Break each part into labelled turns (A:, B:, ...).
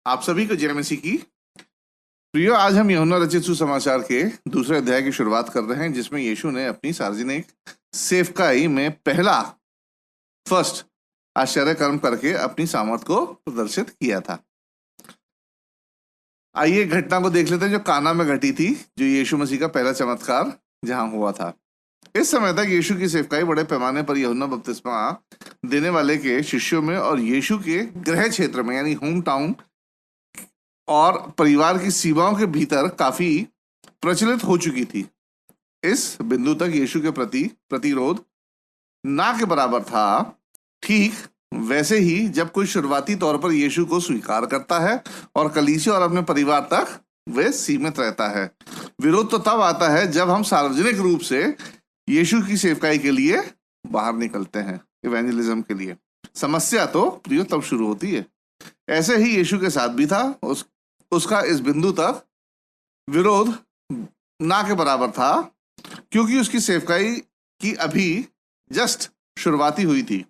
A: आप सभी को जय मसीह की। प्रियो, आज हम यूहन्ना रचित सुसमाचार के दूसरे अध्याय की शुरुआत कर रहे हैं, जिसमें यीशु ने अपनी सार्वजनिक सेवकाई में पहला फर्स्ट आश्चर्य कर्म करके अपनी सामर्थ को प्रदर्शित किया था। आइए घटना को देख लेते हैं जो काना में घटी थी, जो यीशु मसीह का पहला चमत्कार जहां हुआ था। इस समय तक यीशु की सेवकाई बड़े पैमाने पर यूहन्ना बपतिस्मा देने वाले के शिष्यों में और यीशु के गृह क्षेत्र में यानी होम टाउन और परिवार की सीमाओं के भीतर काफी प्रचलित हो चुकी थी। इस बिंदु तक यीशु के प्रति प्रतिरोध ना के बराबर था। ठीक वैसे ही जब कोई शुरुआती तौर पर यीशु को स्वीकार करता है और कलीसिया और अपने परिवार तक वे सीमित रहता है, विरोध तो तब आता है जब हम सार्वजनिक रूप से यीशु की सेवकाई के लिए बाहर निकलते हैं, इवेंजलिज्म के लिए। समस्या तो प्रियो तब शुरू होती है। ऐसे ही यीशु के साथ भी था। उसका इस बिंदु तक विरोध ना के बराबर था, क्योंकि उसकी सेवकाई की अभी जस्ट शुरुआती हुई थी,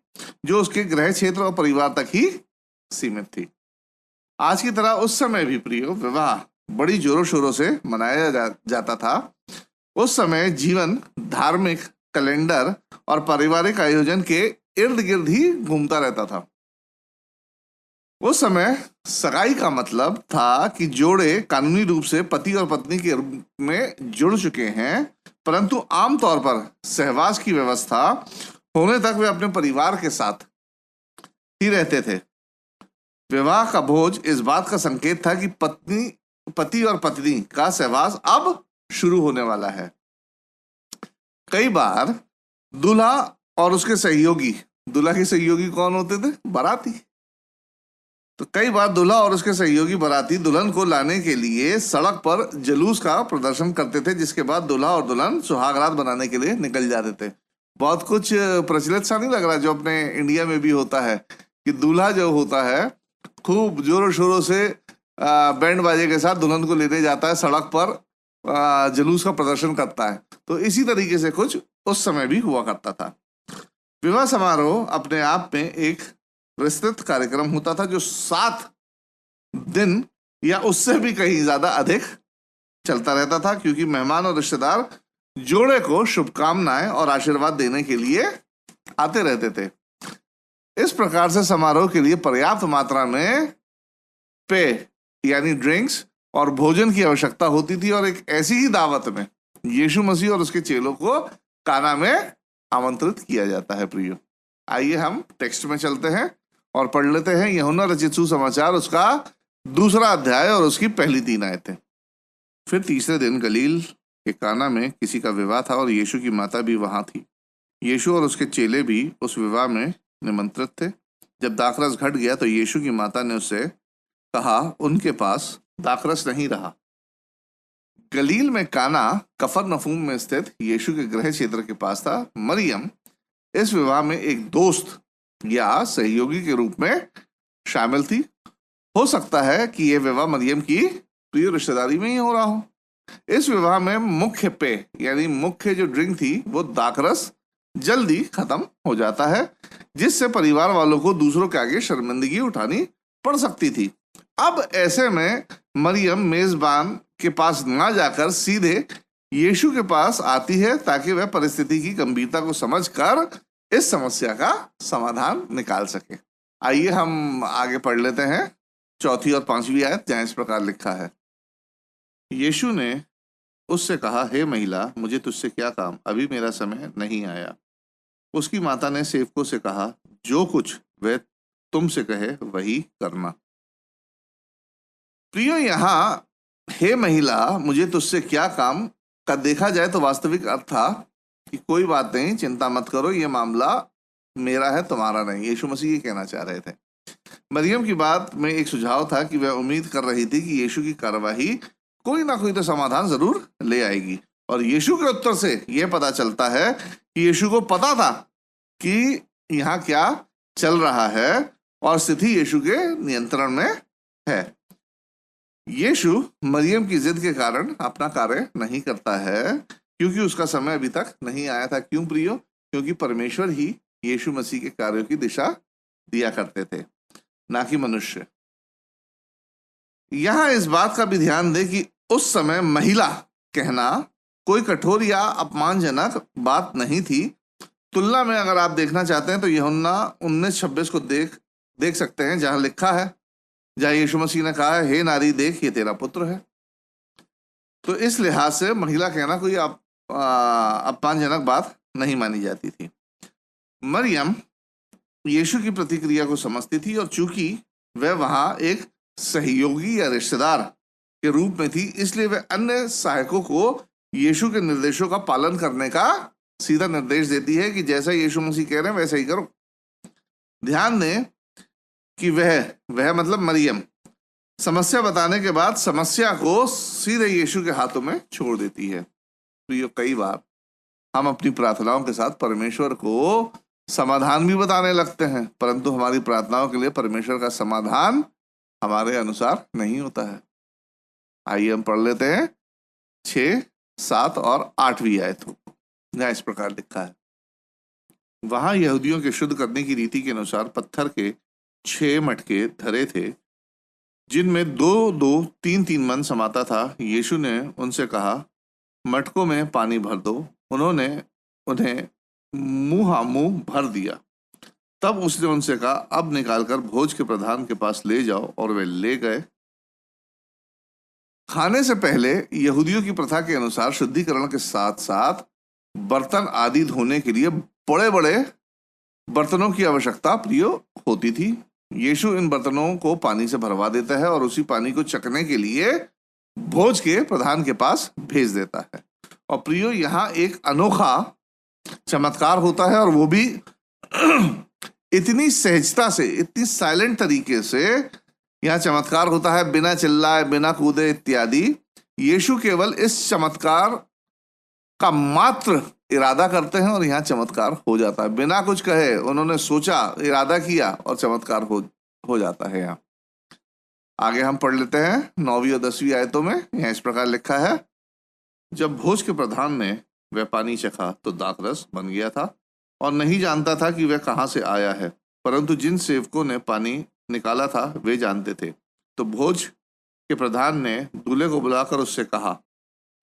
A: जो उसके गृह क्षेत्र और परिवार तक ही सीमित थी। आज की तरह उस समय भी प्रियो विवाह बड़ी जोरों शोरों से मनाया जाता था। उस समय जीवन धार्मिक कैलेंडर और पारिवारिक आयोजन के इर्द गिर्द ही घूमता रहता था। उस समय सगाई का मतलब था कि जोड़े कानूनी रूप से पति और पत्नी के रूप में जुड़ चुके हैं, परंतु आमतौर पर सहवास की व्यवस्था होने तक वे अपने परिवार के साथ ही रहते थे। विवाह का भोज इस बात का संकेत था कि पति और पत्नी का सहवास अब शुरू होने वाला है। कई बार दूल्हा और उसके सहयोगी, दूल्हा के सहयोगी कौन होते थे? बाराती। तो कई बार दूल्हा और उसके सहयोगी बाराती दुल्हन को लाने के लिए सड़क पर जुलूस का प्रदर्शन करते थे, जिसके बाद दूल्हा और दुल्हन सुहागरात बनाने के लिए निकल जाते थे। बहुत कुछ प्रचलित सा नहीं लग रहा जो अपने इंडिया में भी होता है कि दूल्हा जो होता है खूब जोरों शोरों से बैंड बाजे के साथ दुल्हन को लेने जाता है, सड़क पर जुलूस का प्रदर्शन करता है। तो इसी तरीके से कुछ उस समय भी हुआ करता था। विवाह समारोह अपने आप में एक विस्तृत कार्यक्रम होता था, जो 7 दिन या उससे भी कहीं ज्यादा अधिक चलता रहता था, क्योंकि मेहमान और रिश्तेदार जोड़े को शुभकामनाएं और आशीर्वाद देने के लिए आते रहते थे। इस प्रकार से समारोह के लिए पर्याप्त मात्रा में पेय यानी ड्रिंक्स और भोजन की आवश्यकता होती थी, और एक ऐसी ही दावत में यीशु मसीह और उसके चेलों को काना में आमंत्रित किया जाता है। प्रियो, आइए हम टेक्स्ट में चलते हैं और पढ़ लेते हैं यूहन्ना रचित सुसमाचार, उसका दूसरा अध्याय और उसकी पहली 3 आयतें। फिर तीसरे दिन गलील के काना में किसी का विवाह था और यीशु की माता भी वहां थी। यीशु और उसके चेले भी उस विवाह में निमंत्रित थे। जब दाखरस घट गया तो यीशु की माता ने उससे कहा, उनके पास दाखरस नहीं रहा। गलील में काना कफरनहूम में स्थित यीशु के गृह क्षेत्र के पास था। मरियम इस विवाह में एक दोस्त या सहयोगी के रूप में शामिल थी। हो सकता है कि यह विवाह मरियम की प्रिय रिश्तेदारी में ही हो रहा हो। इस विवाह में मुख्य पेय यानी मुख्य जो ड्रिंक थी वो दाखरस जल्दी खत्म हो जाता है, जिससे परिवार वालों को दूसरों के आगे शर्मिंदगी उठानी पड़ सकती थी। अब ऐसे में मरियम मेजबान के पास ना जाकर सीधे यीशु के पास आती है, ताकि वह परिस्थिति की गंभीरता को समझकर इस समस्या का समाधान निकाल सके। आइए हम आगे पढ़ लेते हैं 4 और 5वीं आयत, जहां इस प्रकार लिखा है, यीशु ने उससे कहा, हे महिला, मुझे तुझसे क्या काम? अभी मेरा समय नहीं आया। उसकी माता ने सेवकों से कहा, जो कुछ वह तुमसे कहे वही करना। प्रियो, यहाँ हे महिला, मुझे तुझसे क्या काम का देखा जाए तो वास्तविक अर्थ था कि कोई बात नहीं, चिंता मत करो, ये मामला मेरा है, तुम्हारा नहीं। यीशु मसीह ये कहना चाह रहे थे। मरियम की बात में एक सुझाव था कि वह उम्मीद कर रही थी कि यीशु की कार्यवाही कोई ना कोई तो समाधान जरूर ले आएगी, और यीशु के उत्तर से यह पता चलता है कि यीशु को पता था कि यहाँ क्या चल रहा है और स्थिति यीशु के नियंत्रण में है। यीशु मरियम की जिद के कारण अपना कार्य नहीं करता है, क्योंकि उसका समय अभी तक नहीं आया था। क्यों प्रियो? क्योंकि परमेश्वर ही यीशु मसीह के कार्यों की दिशा दिया करते थे, ना कि मनुष्य। यहां इस बात का भी ध्यान दे कि उस समय महिला कहना कोई कठोर या अपमानजनक बात नहीं थी। तुलना में अगर आप देखना चाहते हैं तो यूहन्ना 19:26 को देख सकते हैं, जहां लिखा है, जहां यीशु मसीह ने कहा है, हे नारी देख ये तेरा पुत्र है। तो इस लिहाज से महिला कहना कोई अपमानजनक बात नहीं मानी जाती थी। मरियम यीशु की प्रतिक्रिया को समझती थी और चूंकि वह वहां एक सहयोगी या रिश्तेदार के रूप में थी, इसलिए वह अन्य सहायकों को यीशु के निर्देशों का पालन करने का सीधा निर्देश देती है कि जैसा यीशु मसीह कह रहे हैं वैसा ही करो। ध्यान दें कि वह मतलब मरियम समस्या बताने के बाद समस्या को सीधे यीशु के हाथों में छोड़ देती है। तो ये कई बार हम अपनी प्रार्थनाओं के साथ परमेश्वर को समाधान भी बताने लगते हैं, परंतु हमारी प्रार्थनाओं के लिए परमेश्वर का समाधान हमारे अनुसार नहीं होता है। आइए हम पढ़ लेते हैं 6, 7 और 8वीं आयतों को, जहाँ इस प्रकार लिखा है, वहां यहूदियों के शुद्ध करने की रीति के अनुसार पत्थर के 6 मटके धरे थे, जिनमें 2-2, 3-3 मन समाता था। यीशु ने उनसे कहा, मटकों में पानी भर दो। उन्होंने उन्हें मुंह भर दिया। तब उसने उनसे कहा, अब निकालकर भोज के प्रधान के पास ले जाओ, और वे ले गए। खाने से पहले यहूदियों की प्रथा के अनुसार शुद्धिकरण के साथ साथ बर्तन आदि धोने के लिए बड़े बड़े बर्तनों की आवश्यकता प्रिय होती थी। यीशु इन बर्तनों को पानी से भरवा देता है और उसी पानी को चखने के लिए भोज के प्रधान के पास भेज देता है। और प्रियो, यहाँ एक अनोखा चमत्कार होता है, और वो भी इतनी सहजता से, इतनी साइलेंट तरीके से यहाँ चमत्कार होता है, बिना चिल्लाए, बिना कूदे इत्यादि। यीशु केवल इस चमत्कार का मात्र इरादा करते हैं और यहाँ चमत्कार हो जाता है। बिना कुछ कहे उन्होंने सोचा, इरादा किया और चमत्कार हो जाता है। यहाँ आगे हम पढ़ लेते हैं 9वीं और 10वीं आयतों में। यहाँ इस प्रकार लिखा है, जब भोज के प्रधान ने वह पानी चखा तो दाखरस बन गया था और नहीं जानता था कि वह कहाँ से आया है, परंतु जिन सेवकों ने पानी निकाला था वे जानते थे। तो भोज के प्रधान ने दूल्हे को बुलाकर उससे कहा,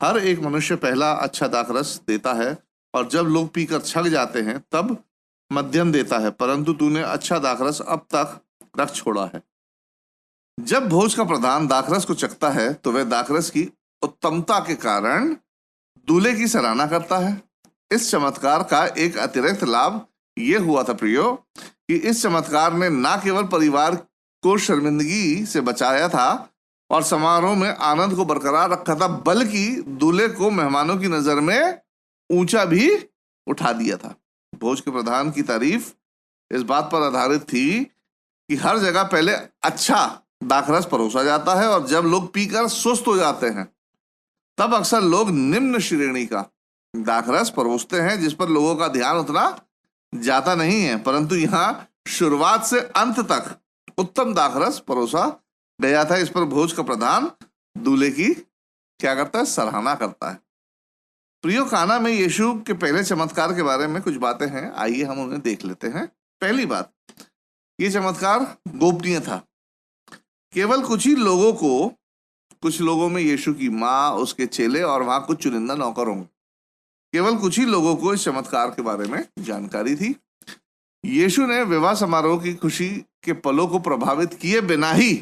A: हर एक मनुष्य पहला अच्छा दाखरस देता है और जब लोग पीकर छक जाते हैं तब मध्यम देता है, परंतु तूने अच्छा दाखरस अब तक रख छोड़ा है। जब भोज का प्रधान दाखरस को चखता है तो वह दाखरस की उत्तमता के कारण दूल्हे की सराहना करता है। इस चमत्कार का एक अतिरिक्त लाभ यह हुआ था प्रियो, कि इस चमत्कार ने न केवल परिवार को शर्मिंदगी से बचाया था और समारोह में आनंद को बरकरार रखा था, बल्कि दूल्हे को मेहमानों की नजर में ऊंचा भी उठा दिया था। भोज के प्रधान की तारीफ इस बात पर आधारित थी कि हर जगह पहले अच्छा दाखरस परोसा जाता है और जब लोग पीकर सुस्त हो जाते हैं तब अक्सर लोग निम्न श्रेणी का दाखरस परोसते हैं, जिस पर लोगों का ध्यान उतना जाता नहीं है, परंतु यहाँ शुरुआत से अंत तक उत्तम दाखरस परोसा गया था। इस पर भोज का प्रधान दूल्हे की क्या करता है, सराहना करता है। प्रियो, काना में यीशु के पहले चमत्कार के बारे में कुछ बातें हैं, आइए हम उन्हें देख लेते हैं। पहली बात, ये चमत्कार गोपनीय था। केवल कुछ लोगों में यीशु की माँ, उसके चेले और वहां कुछ चुनिंदा नौकर होंगे, केवल कुछ ही लोगों को इस चमत्कार के बारे में जानकारी थी। यीशु ने विवाह समारोह की खुशी के पलों को प्रभावित किए बिना ही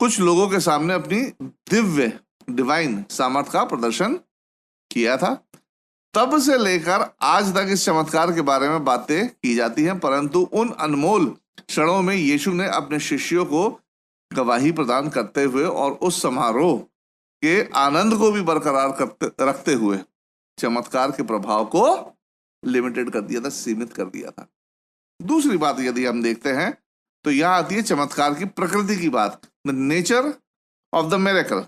A: कुछ लोगों के सामने अपनी डिवाइन सामर्थ का प्रदर्शन किया था। तब से लेकर आज तक इस चमत्कार के बारे में बातें की जाती हैं, परंतु उन अनमोल क्षणों में यीशु ने अपने शिष्यों को गवाही प्रदान करते हुए और उस समारोह के आनंद को भी बरकरार रखते हुए चमत्कार के प्रभाव को लिमिटेड कर दिया था, सीमित कर दिया था। दूसरी बात यदि हम देखते हैं तो यहां आती है चमत्कार की प्रकृति की बात, the nature of the miracle.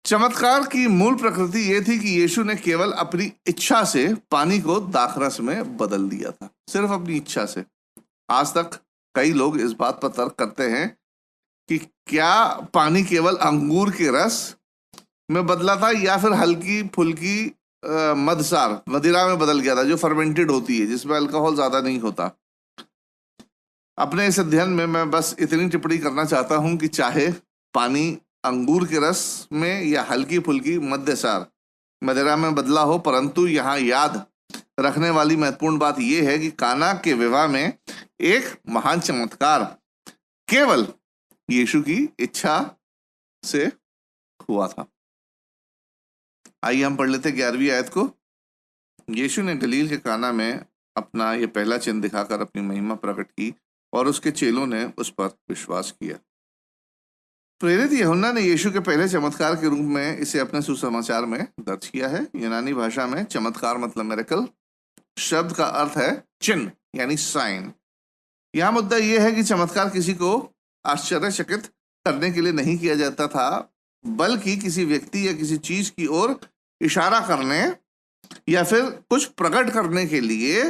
A: चमत्कार की मूल प्रकृति यह थी कि यीशु ने केवल अपनी इच्छा से पानी को दाखरस में बदल दिया था, सिर्फ अपनी इच्छा से। आज तक कई लोग इस बात पर तर्क करते हैं कि क्या पानी केवल अंगूर के रस में बदला था या फिर हल्की फुल्की मदिरा में बदल गया था, जो फर्मेंटेड होती है, जिसमें अल्कोहल ज्यादा नहीं होता। अपने इस अध्ययन में मैं बस इतनी टिप्पणी करना चाहता हूं कि चाहे पानी अंगूर के रस में या हल्की फुल्की मद्यसार मदिरा में बदला हो, परंतु यहाँ याद रखने वाली महत्वपूर्ण बात यह है कि काना के विवाह में एक महान चमत्कार केवल यीशु की इच्छा से हुआ था। आइए हम पढ़ लेते 11वीं आयत को। यीशु ने गलील के काना में अपना ये पहला चिन्ह दिखाकर अपनी महिमा प्रकट की और उसके चेलों ने उस पर विश्वास किया। प्रेरित यूहन्ना ने यीशु के पहले चमत्कार के रूप में इसे अपने सुसमाचार में दर्ज किया है। यूनानी भाषा में चमत्कार मतलब मिरेकल शब्द का अर्थ है चिन्ह यानी साइन। यह मुद्दा यह है कि चमत्कार किसी को आश्चर्यचकित करने के लिए नहीं किया जाता था, बल्कि किसी व्यक्ति या किसी चीज की ओर इशारा करने या फिर कुछ प्रकट करने के लिए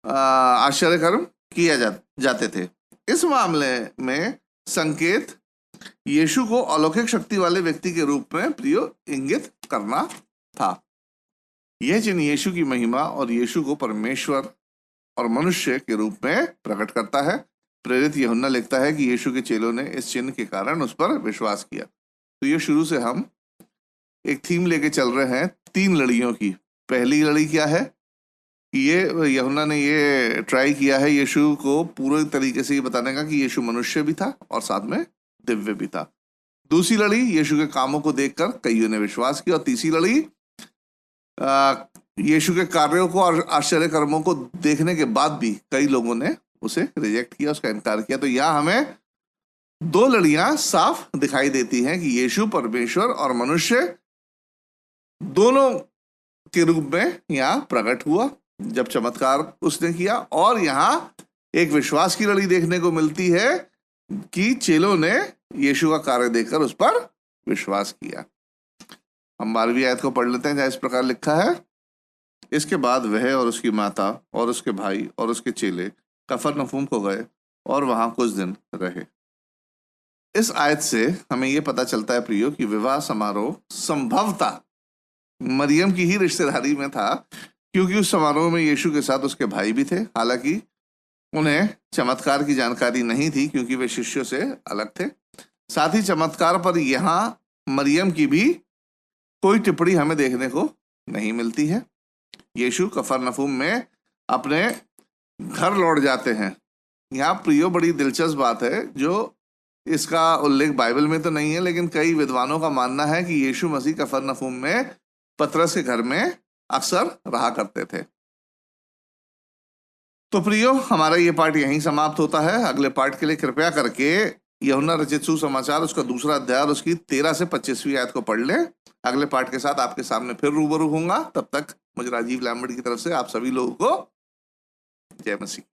A: आश्चर्य कर्म किया जाते थे। इस मामले में संकेत यीशु को अलौकिक शक्ति वाले व्यक्ति के रूप में इंगित करना था। यह चिन्ह यीशु की महिमा और यीशु को परमेश्वर और मनुष्य के रूप में प्रकट करता है। प्रेरित यूहन्ना लिखता है कि यीशु के चेलों ने इस चिन्ह के कारण उस पर विश्वास किया। तो ये शुरू से हम एक थीम लेके चल रहे हैं 3 लड़ियों की। पहली लड़ी क्या है कि ये यूहन्ना ने ये ट्राई किया है यीशु को पूरे तरीके से ये बताने का कि यीशु मनुष्य भी था और साथ में दिव्य भी था। दूसरी लड़ी यीशु के कामों को देखकर कईयों ने विश्वास किया और तीसरी लड़ी यीशु के कार्यों को और आश्चर्य कर्मों को देखने के बाद भी कई लोगों ने उसे रिजेक्ट किया, उसका इनकार किया। तो यहाँ हमें 2 लड़ियां साफ दिखाई देती हैं कि यीशु परमेश्वर और मनुष्य दोनों के रूप में यहाँ प्रकट हुआ जब चमत्कार उसने किया, और यहाँ एक विश्वास की लड़ी देखने को मिलती है कि चेलों ने यीशु का कार्य देखकर उस पर विश्वास किया। हम 12वीं आयत को पढ़ लेते हैं जहाँ इस प्रकार लिखा है, इसके बाद वह और उसकी माता और उसके भाई और उसके चेले कफरनहूम को गए और वहां कुछ दिन रहे। इस आयत से हमें यह पता चलता है प्रियो कि विवाह समारोह संभवतः मरियम की ही रिश्तेदारी में था, क्योंकि उस समारोह में यीशु के साथ उसके भाई भी थे। हालांकि उन्हें चमत्कार की जानकारी नहीं थी क्योंकि वे शिष्यों से अलग थे। साथ ही चमत्कार पर यहाँ मरियम की भी कोई टिप्पणी हमें देखने को नहीं मिलती है। यीशु कफरनहूम में अपने घर लौट जाते हैं। यहाँ प्रियो बड़ी दिलचस्प बात है, जो इसका उल्लेख बाइबल में तो नहीं है, लेकिन कई विद्वानों का मानना है कि यीशु मसीह कफरनहूम में पतरस के घर में अक्सर रहा करते थे। तो प्रियो, हमारा ये पाठ यहीं समाप्त होता है। अगले पाठ के लिए कृपया करके यूहन्ना रचित सुसमाचार उसका दूसरा अध्याय और उसकी 13 से 25वीं आयत को पढ़ लें। अगले पाठ के साथ आपके सामने फिर रूबरू होऊंगा। तब तक मुझे राजीव लैम्बर्ट की तरफ से आप सभी लोगों को जय मसीह।